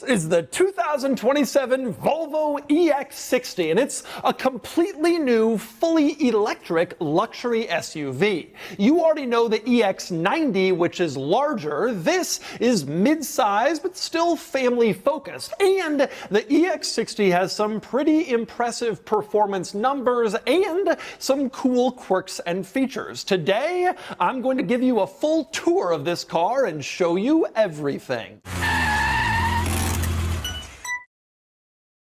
is the 2027 Volvo EX60, and it's a completely new, fully electric luxury SUV. You already know the EX90, which is larger. This is mid-size, but still family-focused. And the EX60 has some pretty impressive performance numbers and some cool quirks and features. Today, I'm going to give you a full tour of this car and show you everything.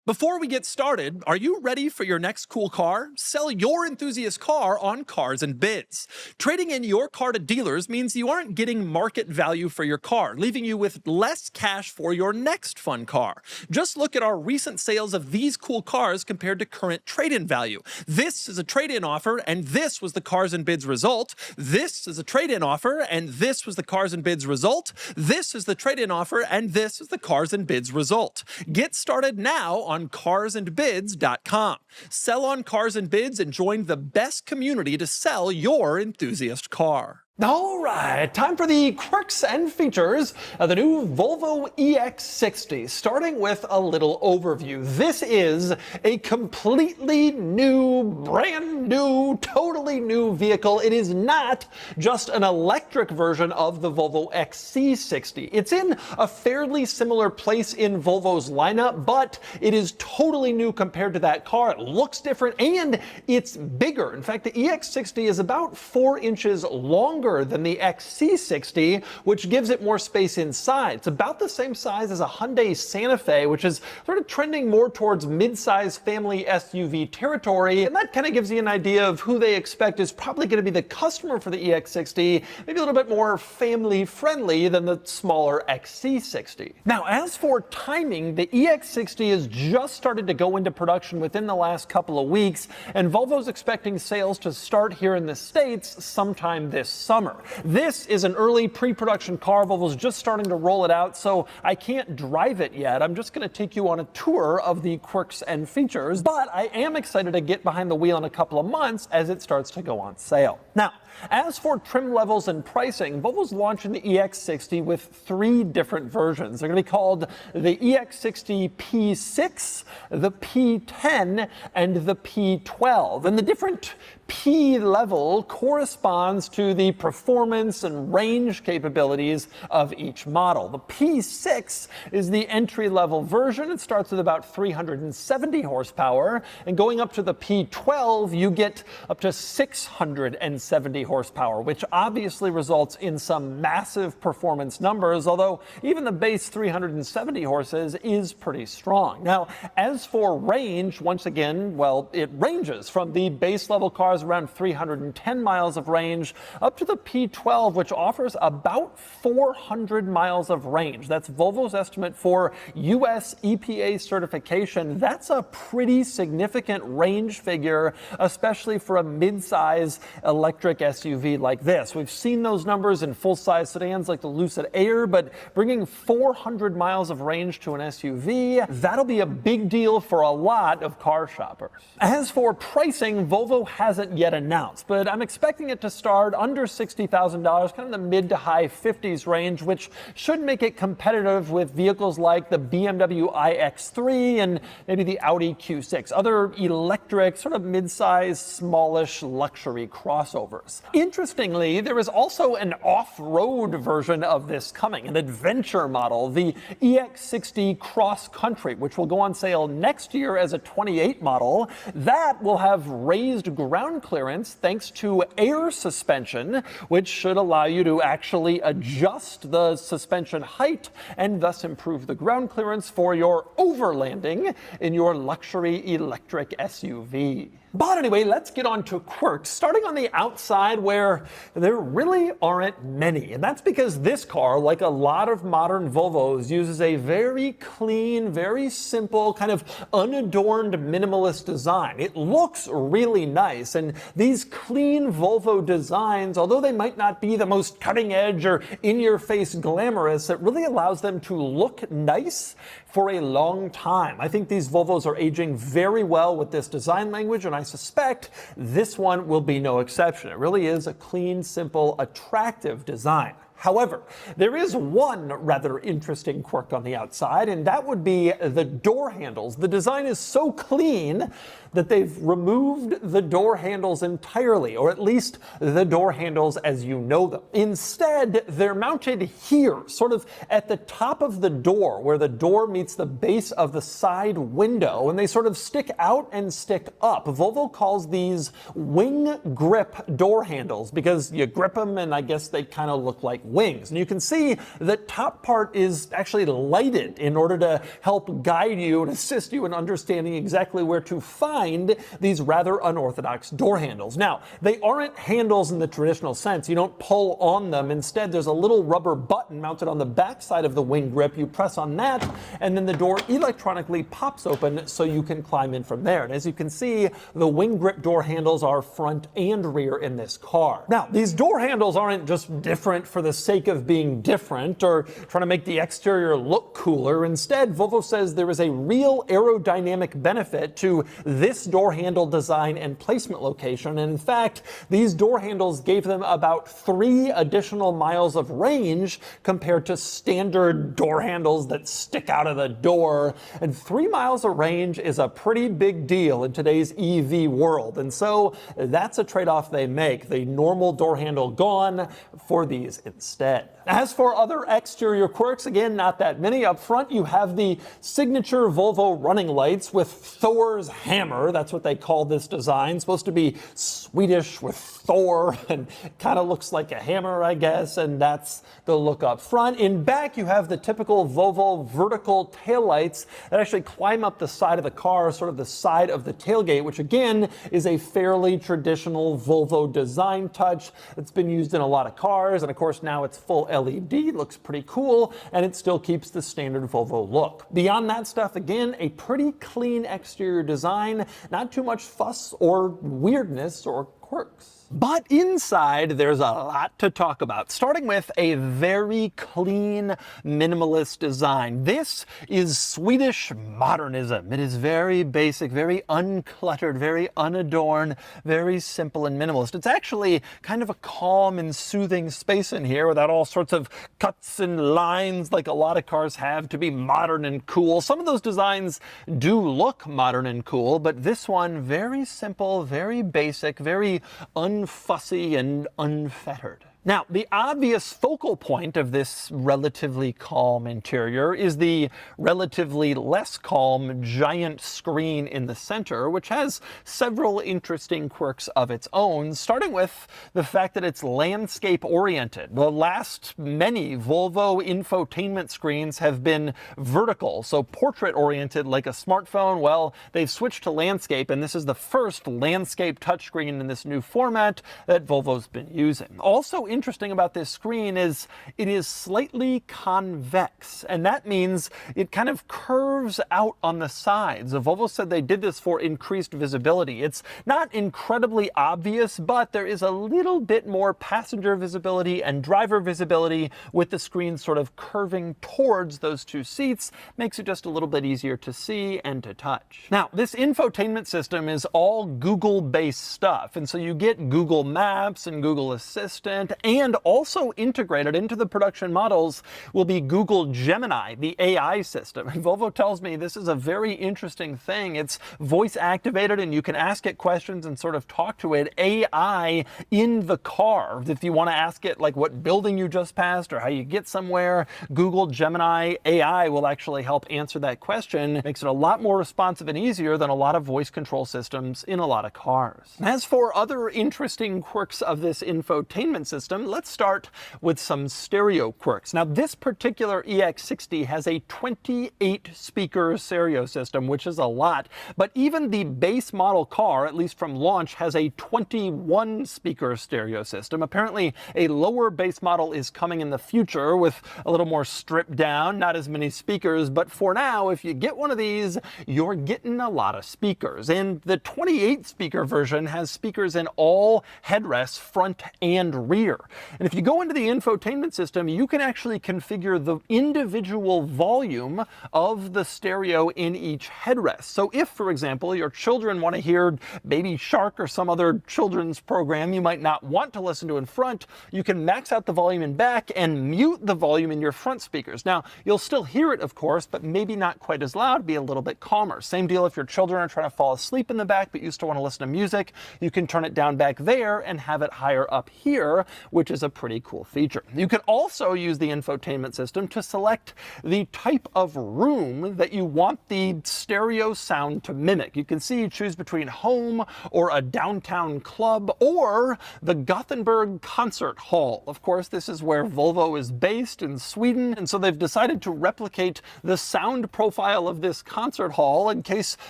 Before we get started, are you ready for your next cool car? Sell your enthusiast car on Cars and Bids. Trading in your car to dealers means you aren't getting market value for your car, leaving you with less cash for your next fun car. Just look at our recent sales of these cool cars compared to current trade-in value. This is a trade-in offer, and this was the Cars and Bids result. This is a trade-in offer, and this was the Cars and Bids result. This is the trade-in offer, and this is the Cars and Bids result. Get started now on carsandbids.com. Sell on Cars and Bids and join the best community to sell your enthusiast car. All right, time for the quirks and features of the new Volvo EX60, starting with a little overview. This is a completely new, brand new, totally new vehicle. It is not just an electric version of the Volvo XC60. It's in a fairly similar place in Volvo's lineup, but it is totally new compared to that car. It looks different and it's bigger. In fact, the EX60 is about 4 inches longer than the XC60, which gives it more space inside. It's about the same size as a Hyundai Santa Fe, which is sort of trending more towards mid-size family SUV territory, and that kind of gives you an idea of who they expect is probably going to be the customer for the EX60, maybe a little bit more family-friendly than the smaller XC60. Now, as for timing, the EX60 has just started to go into production within the last couple of weeks, and Volvo's expecting sales to start here in the States sometime this summer. This is an early pre-production car. Volvo's just starting to roll it out, so I can't drive it yet. I'm just going to take you on a tour of the quirks and features, but I am excited to get behind the wheel in a couple of months as it starts to go on sale. Now, as for trim levels and pricing, Volvo's launching the EX60 with 3 different versions. They're going to be called the EX60 P6, the P10, and the P12. And the different P level corresponds to the performance and range capabilities of each model. The P6 is the entry-level version. It starts with about 370 horsepower, and going up to the P12, you get up to 670 horsepower, which obviously results in some massive performance numbers, although even the base 370 horses is pretty strong. Now, as for range, once again, well, it ranges from the base level cars around 310 miles of range up to the P12, which offers about 400 miles of range. That's Volvo's estimate for US EPA certification. That's a pretty significant range figure, especially for a mid-size electric SUV like this. We've seen those numbers in full-size sedans like the Lucid Air, but bringing 400 miles of range to an SUV, that'll be a big deal for a lot of car shoppers. As for pricing, Volvo hasn't yet announced, but I'm expecting it to start under $60,000, kind of in the mid to high 50s range, which should make it competitive with vehicles like the BMW iX3 and maybe the Audi Q6, other electric, sort of mid-size, smallish luxury crossovers. Interestingly, there is also an off-road version of this coming, an adventure model, the EX60 Cross Country, which will go on sale next year as a 28 model. That will have raised ground clearance thanks to air suspension, which should allow you to actually adjust the suspension height and thus improve the ground clearance for your overlanding in your luxury electric SUV. But anyway, let's get on to quirks, starting on the outside where there really aren't many. And that's because this car, like a lot of modern Volvos, uses a very clean, very simple, kind of unadorned minimalist design. It looks really nice, and these clean Volvo designs, although they might not be the most cutting edge or in-your-face glamorous, it really allows them to look nice for a long time. I think these Volvos are aging very well with this design language, and I suspect this one will be no exception. It really is a clean, simple, attractive design. However, there is one rather interesting quirk on the outside, and that would be the door handles. The design is so clean that they've removed the door handles entirely, or at least the door handles as you know them. Instead, they're mounted here, sort of at the top of the door, where the door meets the base of the side window, and they sort of stick out and stick up. Volvo calls these wing grip door handles because you grip them and I guess they kind of look like wings. And you can see the top part is actually lighted in order to help guide you and assist you in understanding exactly where to find these rather unorthodox door handles. Now, they aren't handles in the traditional sense. You don't pull on them. Instead, there's a little rubber button mounted on the back side of the wing grip. You press on that, and then the door electronically pops open so you can climb in from there. And as you can see, the wing grip door handles are front and rear in this car. Now, these door handles aren't just different for the sake of being different or trying to make the exterior look cooler. Instead, Volvo says there is a real aerodynamic benefit to this door handle design and placement location. And in fact, these door handles gave them about 3 additional miles of range compared to standard door handles that stick out of the door. And 3 miles of range is a pretty big deal in today's EV world. And so that's a trade-off they make. The normal door handle gone for these instead. As for other exterior quirks, again, not that many. Up front, you have the signature Volvo running lights with Thor's hammer. That's what they call this design. Supposed to be Swedish with Thor and kind of looks like a hammer, I guess, and that's the look up front. In back, you have the typical Volvo vertical taillights that actually climb up the side of the car, sort of the side of the tailgate, which again is a fairly traditional Volvo design touch that's been used in a lot of cars. And of course, now it's full LED, looks pretty cool, and it still keeps the standard Volvo look. Beyond that stuff, again, a pretty clean exterior design, not too much fuss or weirdness or quirks. But inside, there's a lot to talk about, starting with a very clean, minimalist design. This is Swedish modernism. It is very basic, very uncluttered, very unadorned, very simple and minimalist. It's actually kind of a calm and soothing space in here without all sorts of cuts and lines like a lot of cars have to be modern and cool. Some of those designs do look modern and cool, but this one, very simple, very basic, very unfussy and unfettered. Now, the obvious focal point of this relatively calm interior is the relatively less calm giant screen in the center, which has several interesting quirks of its own, starting with the fact that it's landscape oriented. The last many Volvo infotainment screens have been vertical, so portrait oriented like a smartphone. Well, they've switched to landscape, and this is the first landscape touchscreen in this new format that Volvo's been using. Also interesting about this screen is it is slightly convex, and that means it kind of curves out on the sides. Volvo said they did this for increased visibility. It's not incredibly obvious, but there is a little bit more passenger visibility and driver visibility with the screen sort of curving towards those two seats. Makes it just a little bit easier to see and to touch. Now, this infotainment system is all Google-based stuff, and so you get Google Maps and Google Assistant, and also integrated into the production models will be Google Gemini, the AI system. And Volvo tells me this is a very interesting thing. It's voice activated and you can ask it questions and sort of talk to it AI in the car. If you want to ask it like what building you just passed or how you get somewhere, Google Gemini AI will actually help answer that question. Makes it a lot more responsive and easier than a lot of voice control systems in a lot of cars. As for other interesting quirks of this infotainment system, let's start with some stereo quirks. Now, this particular EX60 has a 28 speaker stereo system, which is a lot, but even the base model car, at least from launch, has a 21 speaker stereo system. Apparently, a lower base model is coming in the future with a little more stripped down, not as many speakers, but for now, if you get one of these, you're getting a lot of speakers. And the 28 speaker version has speakers in all headrests, front and rear. And if you go into the infotainment system, you can actually configure the individual volume of the stereo in each headrest. So if, for example, your children want to hear Baby Shark or some other children's program you might not want to listen to in front, you can max out the volume in back and mute the volume in your front speakers. Now, you'll still hear it, of course, but maybe not quite as loud, be a little bit calmer. Same deal if your children are trying to fall asleep in the back, but you still want to listen to music, you can turn it down back there and have it higher up here, which is a pretty cool feature. You can also use the infotainment system to select the type of room that you want the stereo sound to mimic. You can see you choose between home or a downtown club or the Gothenburg Concert Hall. Of course, this is where Volvo is based in Sweden, and so they've decided to replicate the sound profile of this concert hall in case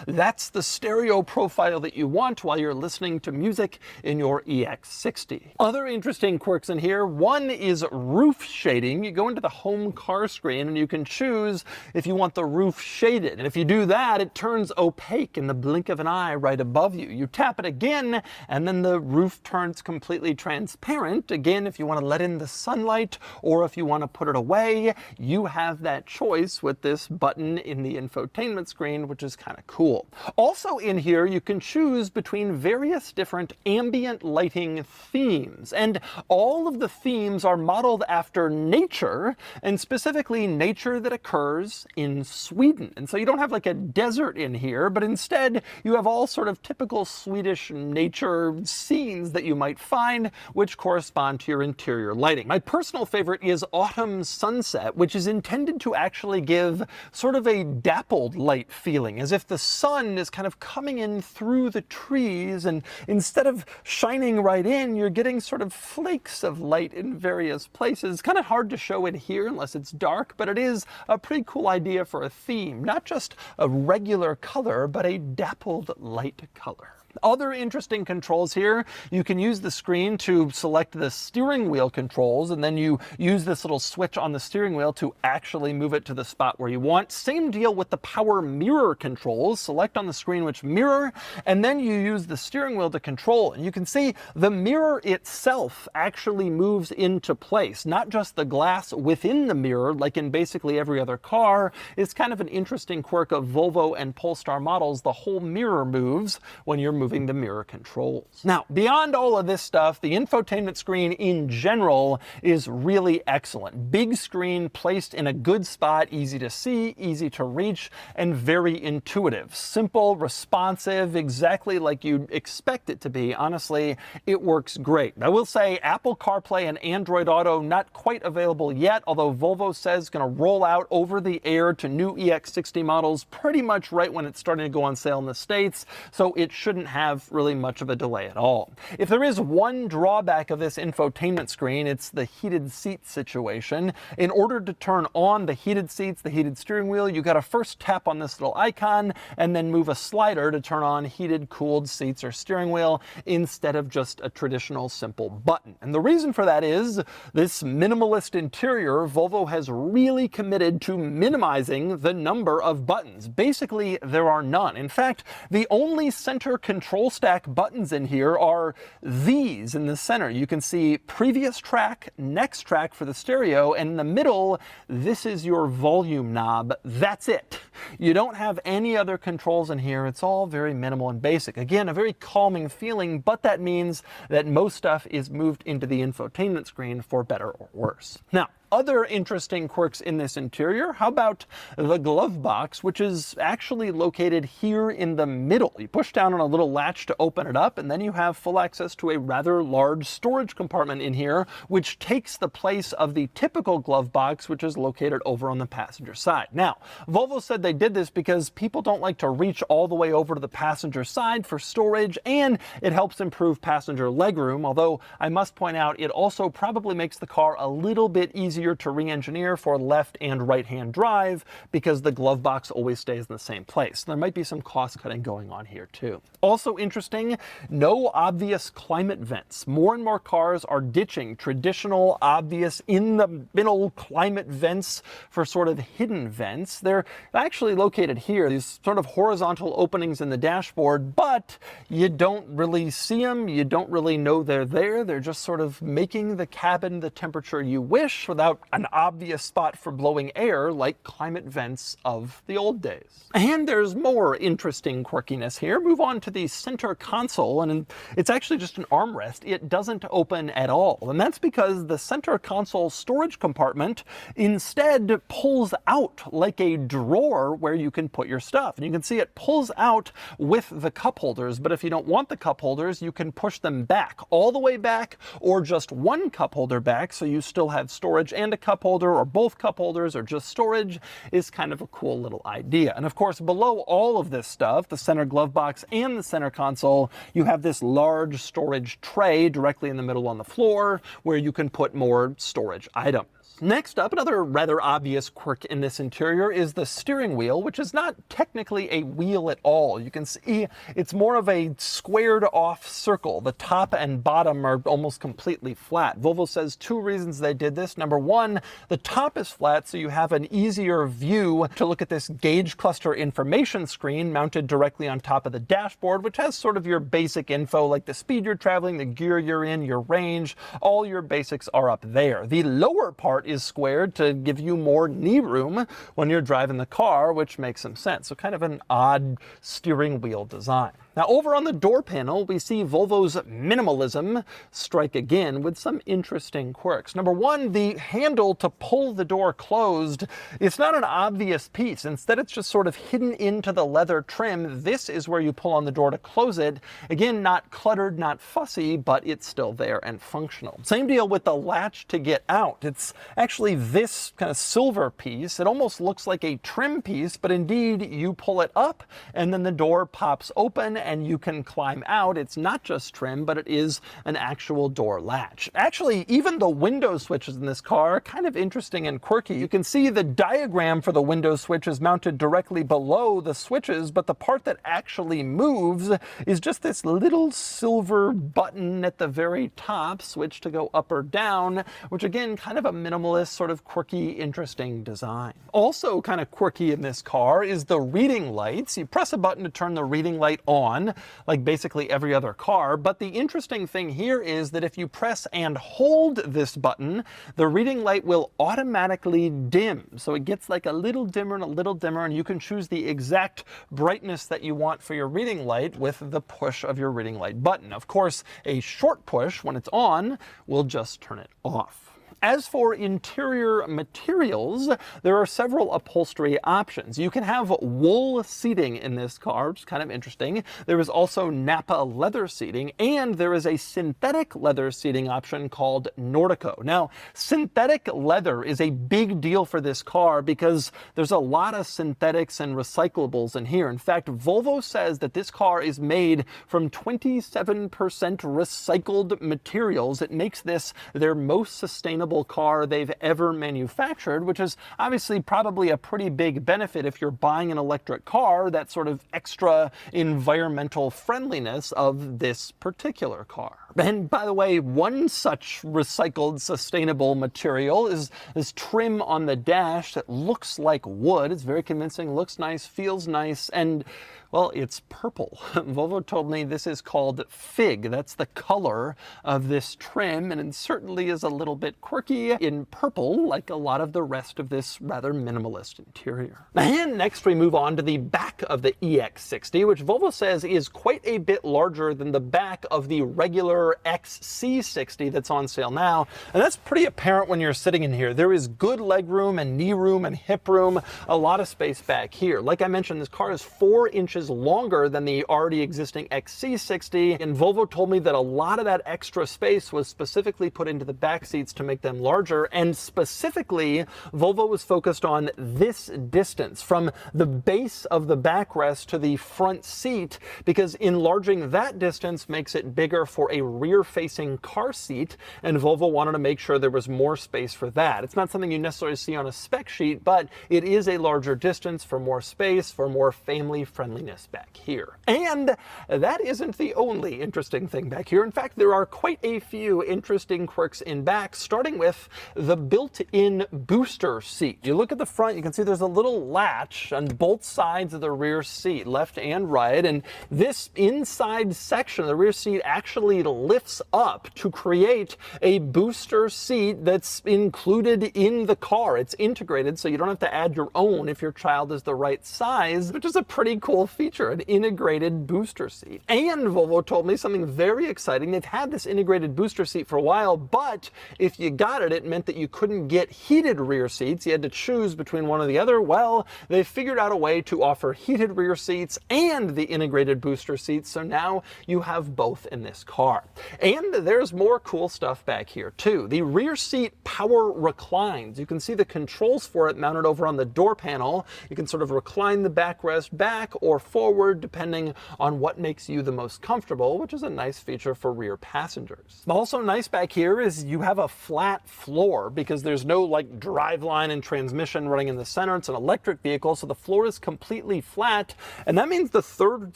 that's the stereo profile that you want while you're listening to music in your EX60. Other interesting quirks in here, one is roof shading. You go into the home car screen and you can choose if you want the roof shaded. And if you do that, it turns opaque in the blink of an eye right above you. You tap it again and then the roof turns completely transparent. Again, if you want to let in the sunlight or if you want to put it away, you have that choice with this button in the infotainment screen, which is kind of cool. Also in here, you can choose between various different ambient lighting themes, and all of the themes are modeled after nature, and specifically nature that occurs in Sweden. And so you don't have like a desert in here, but instead you have all sort of typical Swedish nature scenes that you might find, which correspond to your interior lighting. My personal favorite is Autumn Sunset, which is intended to actually give sort of a dappled light feeling, as if the sun is kind of coming in through the trees, and instead of shining right in, you're getting sort of flakes of light in various places. It's kind of hard to show in here unless it's dark, but it is a pretty cool idea for a theme. Not just a regular color, but a dappled light color. Other interesting controls here, you can use the screen to select the steering wheel controls, and then you use this little switch on the steering wheel to actually move it to the spot where you want. Same deal with the power mirror controls. Select on the screen which mirror, and then you use the steering wheel to control. And you can see the mirror itself actually moves into place, not just the glass within the mirror like in basically every other car. It's kind of an interesting quirk of Volvo and Polestar models. The whole mirror moves when you're moving the mirror controls. Now, beyond all of this stuff, the infotainment screen in general is really excellent. Big screen placed in a good spot, easy to see, easy to reach, and very intuitive. Simple, responsive, exactly like you'd expect it to be. Honestly, it works great. I will say Apple CarPlay and Android Auto not quite available yet, although Volvo says it's going to roll out over the air to new EX60 models pretty much right when it's starting to go on sale in the States, so it shouldn't have really much of a delay at all. If there is one drawback of this infotainment screen, it's the heated seat situation. In order to turn on the heated seats, the heated steering wheel, you got to first tap on this little icon and then move a slider to turn on heated, cooled seats or steering wheel instead of just a traditional simple button. And the reason for that is this minimalist interior. Volvo has really committed to minimizing the number of buttons. Basically, there are none. In fact, the only center control stack buttons in here are these in the center. You can see previous track, next track for the stereo, and in the middle, this is your volume knob. That's it. You don't have any other controls in here. It's all very minimal and basic. Again, a very calming feeling, but that means that most stuff is moved into the infotainment screen for better or worse. Now, other interesting quirks in this interior, how about the glove box, which is actually located here in the middle. You push down on a little latch to open it up, and then you have full access to a rather large storage compartment in here, which takes the place of the typical glove box, which is located over on the passenger side. Now, Volvo said they did this because people don't like to reach all the way over to the passenger side for storage, and it helps improve passenger legroom, although I must point out it also probably makes the car a little bit easier easier to re-engineer for left and right-hand drive because the glove box always stays in the same place. There might be some cost cutting going on here too. Also interesting, no obvious climate vents. More and more cars are ditching traditional, obvious, in the middle climate vents for sort of hidden vents. They're actually located here, these sort of horizontal openings in the dashboard, but you don't really see them, you don't really know they're there. They're just sort of making the cabin the temperature you wish without an obvious spot for blowing air like climate vents of the old days. And there's more interesting quirkiness here. Move on to the center console, and it's actually just an armrest. It doesn't open at all, and that's because the center console storage compartment instead pulls out like a drawer where you can put your stuff. And you can see it pulls out with the cup holders, but if you don't want the cup holders, you can push them back, all the way back, or just one cup holder back, so you still have storage and a cup holder, or both cup holders, or just storage. Is kind of a cool little idea. And of course, below all of this stuff, the center glove box and the center console, you have this large storage tray directly in the middle on the floor where you can put more storage items. Next up, another rather obvious quirk in this interior is the steering wheel, which is not technically a wheel at all. You can see it's more of a squared off circle. The top and bottom are almost completely flat. Volvo says two reasons they did this. Number one, the top is flat, so you have an easier view to look at this gauge cluster information screen mounted directly on top of the dashboard, which has sort of your basic info like the speed you're traveling, the gear you're in, your range. All your basics are up there. The lower part is squared to give you more knee room when you're driving the car, which makes some sense. So kind of an odd steering wheel design. Now over on the door panel, we see Volvo's Minimalism strike again with some interesting quirks. Number one, the handle to pull the door closed. It's not an obvious piece. Instead, it's just sort of hidden into the leather trim. This is where you pull on the door to close it. Again, not cluttered, not fussy, but it's still there and functional. Same deal with the latch to get out. It's actually this kind of silver piece. It almost looks like a trim piece, but indeed you pull it up and then the door pops open and you can climb out. It's not just trim, but it is an actual door latch. Actually, even the window switches in this car are kind of interesting and quirky. You can see the diagram for the window switch is mounted directly below the switches, but the part that actually moves is just this little silver button at the very top, switch to go up or down, which again, kind of a minimalist, sort of quirky, interesting design. Also kind of quirky in this car is the reading lights. You press a button to turn the reading light on, like basically every other car. But the interesting thing here is that if you press and hold this button, the reading light will automatically dim. So it gets like a little dimmer and a little dimmer, and you can choose the exact brightness that you want for your reading light with the push of your reading light button. Of course, a short push when it's on will just turn it off. As for interior materials, there are several upholstery options. You can have wool seating in this car, which is kind of interesting. There is also Napa leather seating, and there is a synthetic leather seating option called Nordico. Now, synthetic leather is a big deal for this car because there's a lot of synthetics and recyclables in here. In fact, Volvo says that this car is made from 27% recycled materials. It makes this their most sustainable car they've ever manufactured, which is obviously probably a pretty big benefit if you're buying an electric car, that sort of extra environmental friendliness of this particular car. And by the way, one such recycled sustainable material is this trim on the dash that looks like wood. It's very convincing, looks nice, feels nice, and well, it's purple. Volvo told me this is called Fig. That's the color of this trim, and it certainly is a little bit quirky in purple, like a lot of the rest of this rather minimalist interior. And next we move on to the back of the EX60, which Volvo says is quite a bit larger than the back of the regular XC60 that's on sale now. And that's pretty apparent when you're sitting in here. There is good leg room and knee room and hip room, a lot of space back here. Like I mentioned, this car is 4 inches longer than the already existing XC60, and Volvo told me that a lot of that extra space was specifically put into the back seats to make them larger, and specifically Volvo was focused on this distance from the base of the backrest to the front seat, because enlarging that distance makes it bigger for a rear-facing car seat, and Volvo wanted to make sure there was more space for that. It's not something you necessarily see on a spec sheet, but it is a larger distance for more space, for more family friendliness back here. And that isn't the only interesting thing back here. In fact, there are quite a few interesting quirks in back, starting with the built-in booster seat. You look at the front, you can see there's a little latch on both sides of the rear seat, left and right, and this inside section of the rear seat actually lifts up to create a booster seat that's included in the car. It's integrated, so you don't have to add your own if your child is the right size, which is a pretty cool feature, an integrated booster seat. And Volvo told me something very exciting. They've had this integrated booster seat for a while, but if you got it, it meant that you couldn't get heated rear seats. You had to choose between one or the other. Well, they figured out a way to offer heated rear seats and the integrated booster seats, so now you have both in this car. And there's more cool stuff back here too. The rear seat power reclines. You can see the controls for it mounted over on the door panel. You can sort of recline the backrest back or forward depending on what makes you the most comfortable, which is a nice feature for rear passengers. Also nice back here is you have a flat floor because there's no like driveline and transmission running in the center. It's an electric vehicle, so the floor is completely flat, and that means the third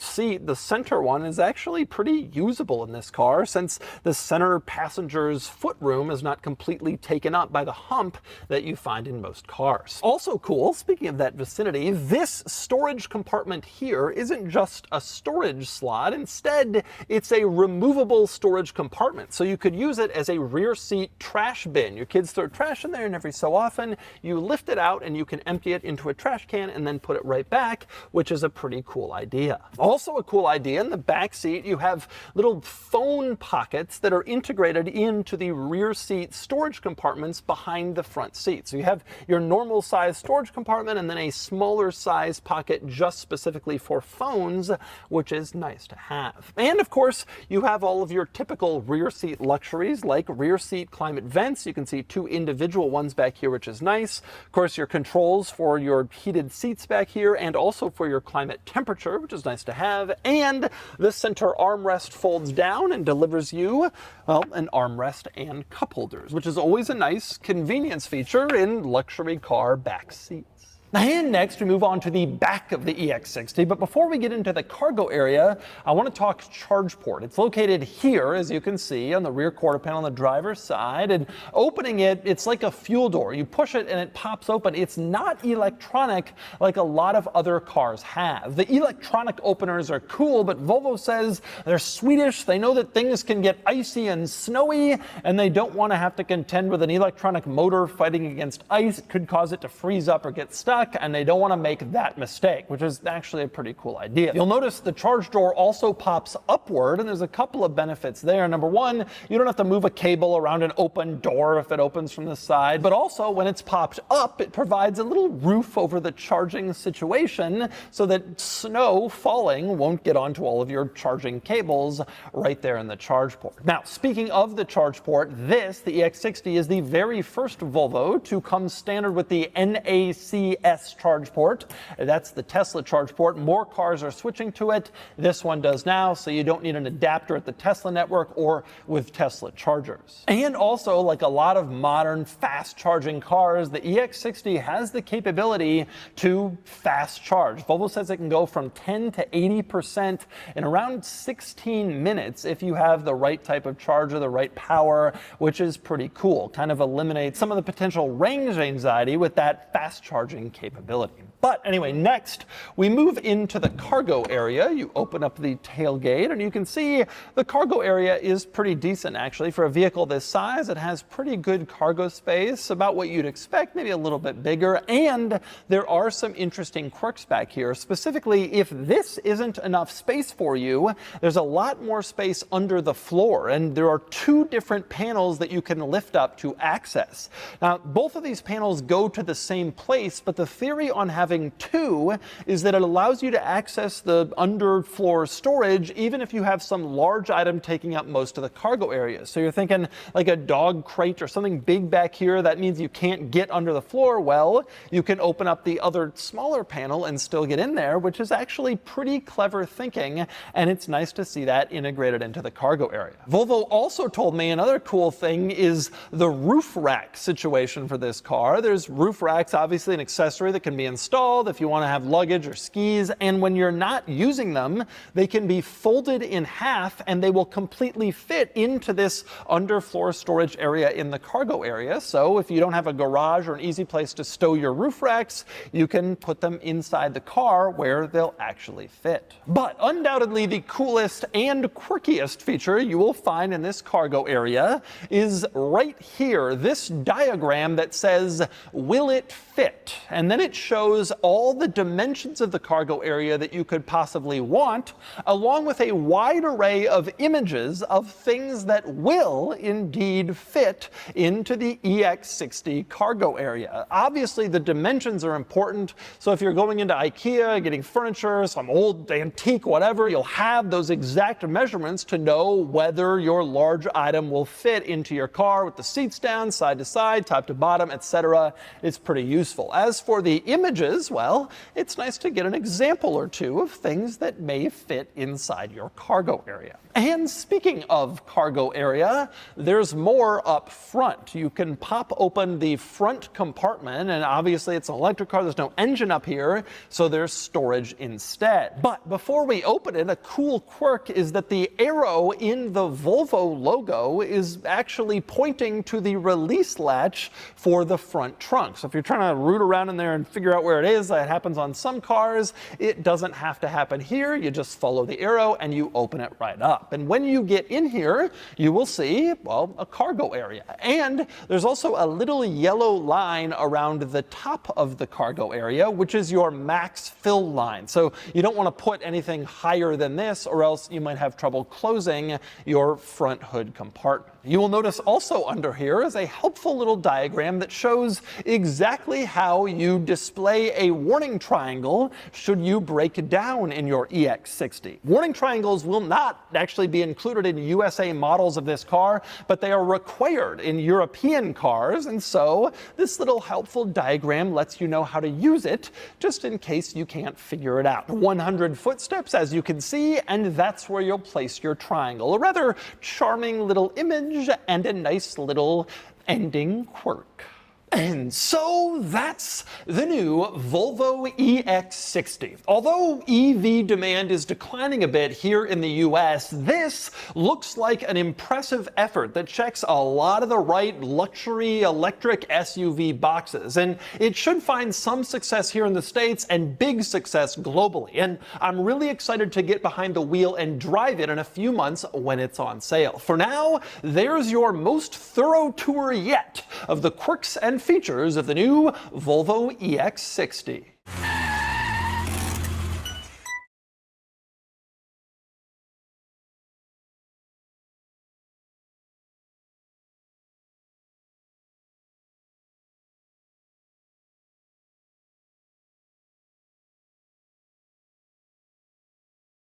seat, the center one, is actually pretty usable in this car since the center passenger's footroom is not completely taken up by the hump that you find in most cars. Also cool, speaking of that vicinity, this storage compartment here isn't just a storage slot. Instead, it's a removable storage compartment, so you could use it as a rear seat trash bin. Your kids throw trash in there, and every so often you lift it out and you can empty it into a trash can and then put it right back, which is a pretty cool idea. Also a cool idea, in the back seat you have little phone pockets that are integrated into the rear seat storage compartments behind the front seat. So you have your normal size storage compartment and then a smaller size pocket just specifically for phones, which is nice to have. And of course, you have all of your typical rear seat luxuries like rear seat climate vents. You can see two individual ones back here, which is nice. Of course, your controls for your heated seats back here and also for your climate temperature, which is nice to have. And the center armrest folds down and delivers you, well, an armrest and cup holders, which is always a nice convenience feature in luxury car back seats. And next we move on to the back of the EX60, but before we get into the cargo area, I want to talk charge port. It's located here, as you can see, on the rear quarter panel on the driver's side, and opening it, it's like a fuel door. You push it and it pops open. It's not electronic like a lot of other cars have. The electronic openers are cool, but Volvo says they're Swedish. They know that things can get icy and snowy, and they don't want to have to contend with an electronic motor fighting against ice. It could cause it to freeze up or get stuck, and they don't want to make that mistake, which is actually a pretty cool idea. You'll notice the charge door also pops upward, and there's a couple of benefits there. Number one, you don't have to move a cable around an open door if it opens from the side, but also when it's popped up, it provides a little roof over the charging situation so that snow falling won't get onto all of your charging cables right there in the charge port. Now, speaking of the charge port, this, the EX60, is the very first Volvo to come standard with the NACS charge port. That's the Tesla charge port. More cars are switching to it. This one does now, so you don't need an adapter at the Tesla network or with Tesla chargers. And also, like a lot of modern fast charging cars, the EX60 has the capability to fast charge. Volvo says it can go from 10 to 80% in around 16 minutes if you have the right type of charger, the right power, which is pretty cool. Kind of eliminates some of the potential range anxiety with that fast charging capability. But anyway, next we move into the cargo area. You open up the tailgate and you can see the cargo area is pretty decent actually. For a vehicle this size, it has pretty good cargo space, about what you'd expect, maybe a little bit bigger. And there are some interesting quirks back here. Specifically, if this isn't enough space for you, there's a lot more space under the floor, and there are two different panels that you can lift up to access. Now, both of these panels go to the same place, but the theory on having two is that it allows you to access the underfloor storage even if you have some large item taking up most of the cargo area. So you're thinking like a dog crate or something big back here, that means you can't get under the floor. Well, you can open up the other smaller panel and still get in there, which is actually pretty clever thinking, and it's nice to see that integrated into the cargo area. Volvo also told me another cool thing is the roof rack situation for this car. There's roof racks, obviously an accessory that can be installed if you want to have luggage or skis, and when you're not using them, they can be folded in half and they will completely fit into this underfloor storage area in the cargo area. So if you don't have a garage or an easy place to stow your roof racks, you can put them inside the car where they'll actually fit. But undoubtedly the coolest and quirkiest feature you will find in this cargo area is right here, this diagram that says, will it fit? And then it shows all the dimensions of the cargo area that you could possibly want, along with a wide array of images of things that will indeed fit into the EX60 cargo area. Obviously the dimensions are important, so if you're going into IKEA, getting furniture, some old antique, whatever, you'll have those exact measurements to know whether your large item will fit into your car with the seats down, side to side, top to bottom, etc. It's pretty useful. As for the images, well, it's nice to get an example or two of things that may fit inside your cargo area. And speaking of cargo area, there's more up front. You can pop open the front compartment, and obviously it's an electric car, there's no engine up here, so there's storage instead. But before we open it, a cool quirk is that the arrow in the Volvo logo is actually pointing to the release latch for the front trunk. So if you're trying to root around in there and figure out where it is, that happens on some cars, it doesn't have to happen here. You just follow the arrow and you open it right up. And when you get in here, you will see, well, a cargo area. And there's also a little yellow line around the top of the cargo area, which is your max fill line. So you don't want to put anything higher than this, or else you might have trouble closing your front hood compartment. You will notice also under here is a helpful little diagram that shows exactly how you display a warning triangle should you break down in your EX60. Warning triangles will not actually be included in USA models of this car, but they are required in European cars, and so this little helpful diagram lets you know how to use it just in case you can't figure it out. 100 footsteps, as you can see, and that's where you'll place your triangle. A rather charming little image and a nice little ending quirk. And so that's the new Volvo EX60. Although EV demand is declining a bit here in the US, this looks like an impressive effort that checks a lot of the right luxury electric SUV boxes. And it should find some success here in the States and big success globally. And I'm really excited to get behind the wheel and drive it in a few months when it's on sale. For now, there's your most thorough tour yet of the quirks and features of the new Volvo EX60.